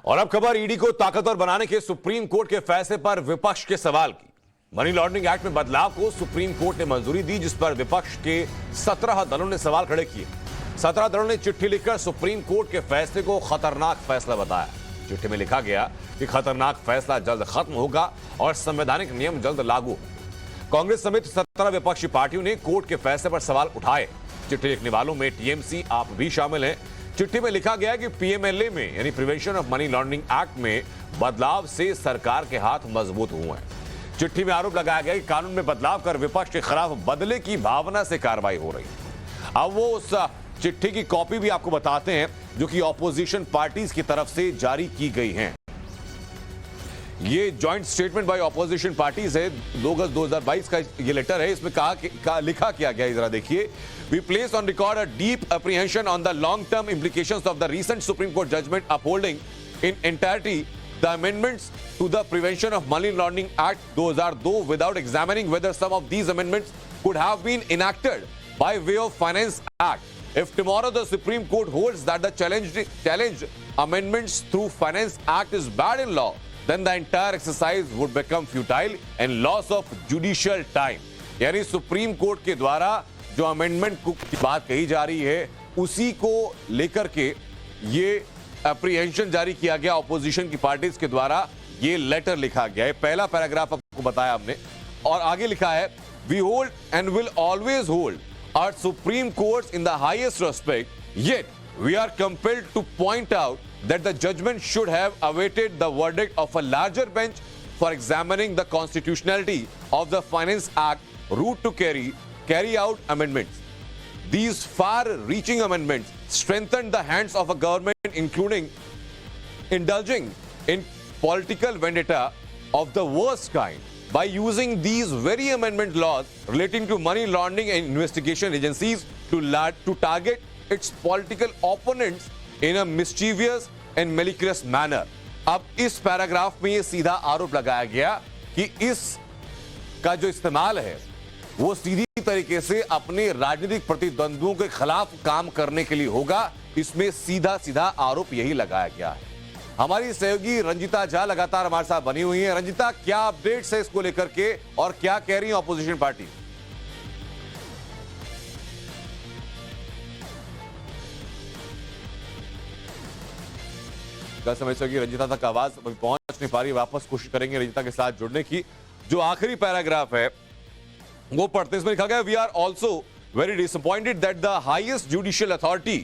और अब खबर ईडी को ताकतवर बनाने के सुप्रीम कोर्ट के फैसले पर विपक्ष के सवाल की। मनी लॉन्ड्रिंग एक्ट में बदलाव को सुप्रीम कोर्ट ने मंजूरी दी, जिस पर विपक्ष के 17 दलों ने सवाल खड़े किए। 17 दलों ने चिट्ठी लिखकर सुप्रीम कोर्ट के फैसले को खतरनाक फैसला बताया। चिट्ठी में लिखा गया कि खतरनाक फैसला जल्द खत्म होगा और संवैधानिक नियम जल्द लागू होगा। कांग्रेस समेत 17 विपक्षी पार्टियों ने कोर्ट के फैसले पर सवाल उठाए। चिट्ठी लिखने वालों में टीएमसी, आप भी शामिल हैं। चिट्ठी में लिखा गया कि पीएमएलए में यानी prevention of money laundering act में बदलाव से सरकार के हाथ मजबूत हुए हैं। चिट्ठी में आरोप लगाया गया कि कानून में बदलाव कर विपक्ष के खिलाफ बदले की भावना से कार्रवाई हो रही है। अब वो उस चिट्ठी की कॉपी भी आपको बताते हैं जो कि ऑपोजिशन पार्टीज की तरफ से जारी की गई हैं। ये joint statement by opposition parties है, 2 अगस्त 2022 का ये लेटर है। इसमें लिखा क्या गया, जरा देखिए। We place on record a deep apprehension on the long term implications of the recent Supreme Court judgment upholding in entirety the amendments to the Prevention of Money Laundering Act 2002 without examining whether some of these amendments could have been enacted by way of Finance Act. If tomorrow the Supreme Court holds that the challenged amendments through Finance Act is bad in law, then the entire exercise would become futile and loss of judicial time. यानी Supreme court के द्वारा जो amendment की बात कही जा रही है उसी को लेकर के ये अप्रीहेंशन जारी किया गया ऑपोजिशन की पार्टीज के द्वारा। ये लेटर लिखा गया है, पहला पैराग्राफ आपको बताया हमने, और आगे लिखा है we hold and will always hold our Supreme Courts in the highest respect, yet we are compelled to point out that the judgment should have awaited the verdict of a larger bench for examining the constitutionality of the Finance Act route to carry out amendments. These far-reaching amendments strengthened the hands of a government, including indulging in political vendetta of the worst kind by using these very amendment laws relating to money laundering and investigation agencies to target its political opponents in a mischievous and malicious manner. अब इस paragraph में ये सीधा आरोप लगाया गया कि इस का जो इस्तेमाल है वो सीधी तरीके से अपने राजनीतिक प्रतिद्वंद्वियों के खिलाफ काम करने के लिए होगा। इसमें सीधा सीधा आरोप यही लगाया गया है। हमारी सहयोगी रंजिता झा लगातार हमारे साथ बनी हुई है। रंजिता, क्या अपडेट्स है इसको लेकर के और क्या कह रही है ऑपोजिशन पार्टी? समझ की रंजिता तक आवाज अभी पहुंच नहीं पा रही, वापस कोशिश करेंगे रंजिता के साथ जुड़ने की। जो आखिरी पैराग्राफ है वो पढ़ते, इसमें लिखा गया we are also very disappointed that the highest judicial authority,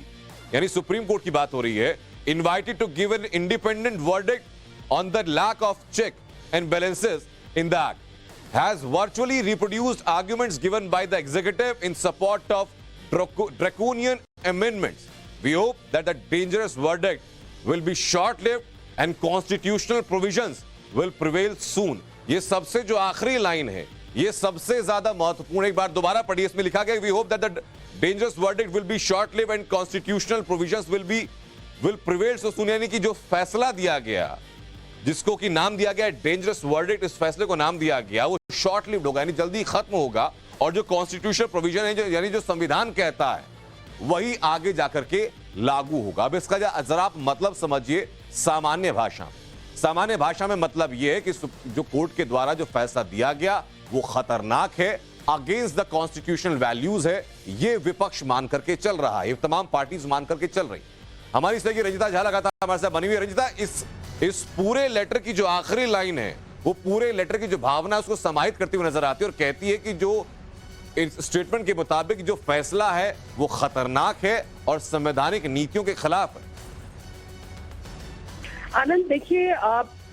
यानी सुप्रीम कोर्ट की बात हो रही है, invited to give an independent verdict on the lack of check and balances in the act, has virtually reproduced arguments given by the executive in support of draconian amendments. We hope that the dangerous verdict will be short-lived and constitutional provisions will prevail soon. ये सबसे जो आखिरी line है ये सबसे ज्यादा महत्वपूर्ण, एक बार दोबारा पढ़िए। इसमें लिखा गया we hope that the dangerous verdict will be short-lived and constitutional provisions will prevail soon, यानी कि जो फैसला दिया गया जिसको कि नाम दिया गया डेंजरस वर्डिक्ट, इस फैसले को नाम दिया गया वो शॉर्ट लिव्ड होगा यानी जल्दी खत्म होगा, और जो कॉन्स्टिट्यूशनल प्रोविजन है यानी जो संविधान कहता है वही आगे जाकर के लागू होगा। अब इसका जरा आप मतलब समझिए सामान्य भाषा। सामान्य भाषा में मतलब यह है कि जो कोर्ट के द्वारा जो फैसला दिया गया वो खतरनाक है, अगेंस्ट द कॉन्स्टिट्यूशनल वैल्यूज है, ये विपक्ष मान करके चल रहा है, ये तमाम पार्टीज मान करके चल रही। हमारी इस तरह रंजिता झा लगातार हमारे साथ बनी हुई है। रंजिता, इस पूरे लेटर की जो आखिरी लाइन है वो पूरे लेटर की जो भावना उसको समाहित करती हुई नजर आती है और कहती है कि जो इस स्टेटमेंट के मुताबिक जो फैसला है वो खतरनाक है और संवैधानिक नीतियों के खिलाफ है। आनंद, देखिए,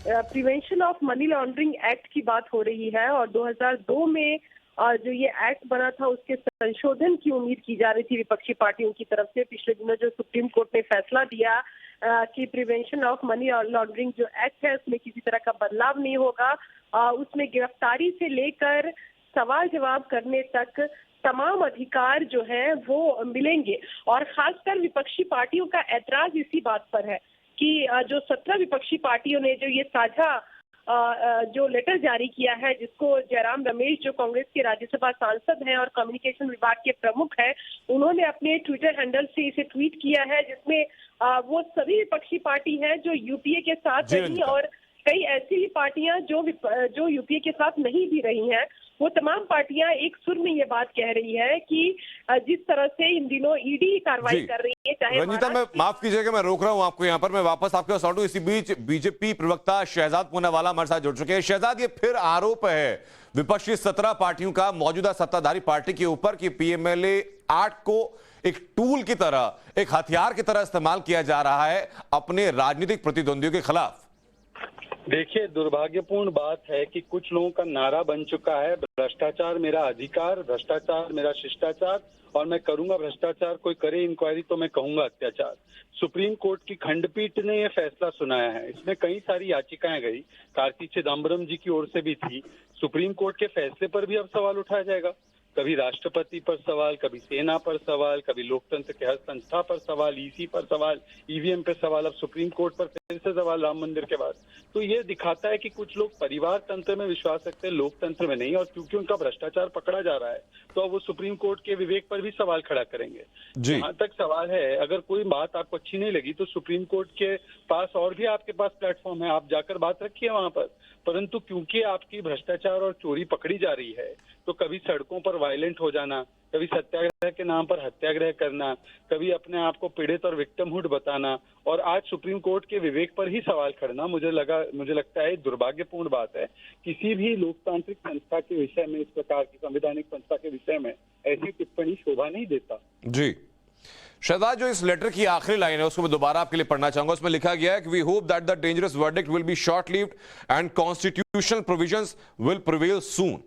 prevention of money laundering act की बात हो रही है और 2002 में जो ये एक्ट बना था उसके संशोधन की उम्मीद की जा रही थी विपक्षी पार्टियों की तरफ से। पिछले दिनों जो सुप्रीम कोर्ट ने फैसला दिया कि प्रिवेंशन ऑफ मनी लॉन्ड्रिंग जो एक्ट है उसमें किसी तरह का बदलाव नहीं होगा, उसमें गिरफ्तारी से लेकर सवाल जवाब करने तक तमाम अधिकार जो है वो मिलेंगे। और खासकर विपक्षी पार्टियों का ऐतराज इसी बात पर है कि जो 17 विपक्षी पार्टियों ने जो ये साझा जो लेटर जारी किया है, जिसको जयराम रमेश जो कांग्रेस के राज्यसभा सांसद हैं और कम्युनिकेशन विभाग के प्रमुख हैं, उन्होंने अपने ट्विटर हैंडल से इसे ट्वीट किया है, जिसमें वो सभी विपक्षी पार्टी हैं जो यूपीए के साथ रही और कई ऐसी भी पार्टियां जो यूपीए के साथ नहीं भी रही हैं, वो तमाम पार्टियां एक सुर में ये बात कह रही है कि जिस तरह से इन दिनों ईडी कार्रवाई कर रही है, चाहे रंजीता, मैं माफ कीजिएगा, मैं रोक रहा हूं आपको यहाँ पर, मैं वापस आपके पास लौटूं। इसी बीच बीजेपी प्रवक्ता शहजाद पूनावाला हमारे साथ जुड़ चुके हैं। शहजाद, ये फिर आरोप है विपक्षी 17 पार्टियों का मौजूदा सत्ताधारी पार्टी के ऊपर कि पीएमएलए एक्ट को एक टूल की तरह, एक हथियार की तरह इस्तेमाल किया जा रहा है अपने राजनीतिक प्रतिद्वंदियों के खिलाफ। देखिए, दुर्भाग्यपूर्ण बात है कि कुछ लोगों का नारा बन चुका है, भ्रष्टाचार मेरा अधिकार, भ्रष्टाचार मेरा शिष्टाचार, और मैं करूंगा भ्रष्टाचार, कोई करे इंक्वायरी तो मैं कहूंगा अत्याचार। सुप्रीम कोर्ट की खंडपीठ ने यह फैसला सुनाया है। इसमें कई सारी याचिकाएं गई, कार्ति चिदम्बरम जी की ओर से भी थी। सुप्रीम कोर्ट के फैसले पर भी अब सवाल उठाया जाएगा। कभी राष्ट्रपति पर सवाल, कभी सेना पर सवाल, कभी लोकतंत्र के हर संस्था पर सवाल, ईसी पर सवाल, ईवीएम पर सवाल, अब सुप्रीम कोर्ट पर फिर से सवाल राम मंदिर के बाद। तो ये दिखाता है कि कुछ लोग परिवार तंत्र में विश्वास रखते हैं, लोकतंत्र में नहीं, और क्योंकि उनका भ्रष्टाचार पकड़ा जा रहा है तो अब वो सुप्रीम कोर्ट के विवेक पर भी सवाल खड़ा करेंगे। जहां तक सवाल है, अगर कोई बात आपको अच्छी नहीं लगी तो सुप्रीम कोर्ट के पास और भी आपके पास प्लेटफॉर्म है, आप जाकर बात रखिए वहां पर। परंतु क्योंकि आपकी भ्रष्टाचार और चोरी पकड़ी जा रही है, तो कभी सड़कों पर वायलेंट हो जाना, कभी सत्याग्रह के नाम पर हत्याग्रह करना, कभी अपने आप को पीड़ित और विक्टिमहुड बताना, और आज सुप्रीम कोर्ट के विवेक पर ही सवाल खड़ना, मुझे लगता है दुर्भाग्यपूर्ण बात है। किसी भी लोकतांत्रिक संस्था के विषय में, इस प्रकार की संवैधानिक संस्था के विषय में ऐसी टिप्पणी शोभा नहीं देता। जी शहजाद, जो इस लेटर की आखिरी लाइन है उसको मैं दोबारा आपके लिए पढ़ना चाहूंगा। उसमें लिखा गया है कि we hope that the dangerous verdict will be short lived and constitutional provisions will prevail soon.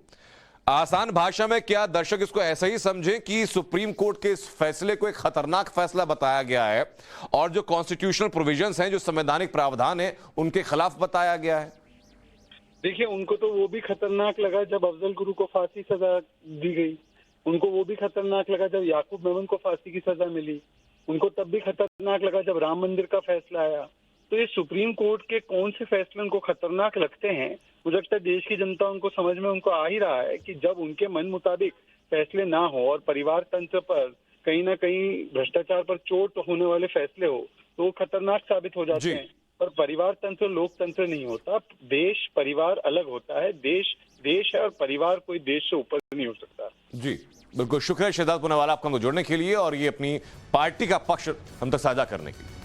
आसान भाषा में क्या दर्शक इसको ऐसा ही समझें कि सुप्रीम कोर्ट के इस फैसले को एक खतरनाक फैसला बताया गया है और जो कॉन्स्टिट्यूशनल प्रोविजंस हैं, जो संवैधानिक प्रावधान है, उनके खिलाफ बताया गया है? देखिए, उनको तो वो भी खतरनाक लगा जब अफजल गुरु को फांसी सजा दी गई, उनको वो भी खतरनाक लगा जब याकूब मेमन को फांसी की सजा मिली, उनको तब भी खतरनाक लगा जब राम मंदिर का फैसला आया। तो ये सुप्रीम कोर्ट के कौन से फैसले उनको खतरनाक लगते हैं? मुझे लगता है देश की जनता उनको समझ में उनको आ ही रहा है कि जब उनके मन मुताबिक फैसले ना हो और परिवार तंत्र पर कहीं ना कहीं भ्रष्टाचार पर चोट होने वाले फैसले हो तो वो खतरनाक साबित हो जाते हैं। पर परिवार तंत्र लोकतंत्र नहीं होता, देश परिवार अलग होता है, देश देश है और परिवार कोई देश से ऊपर नहीं हो सकता। जी बिल्कुल, शुक्रिया शहजाद पूनावाला आपको हमको जोड़ने के लिए और ये अपनी पार्टी का पक्ष हम तक साझा करने के लिए।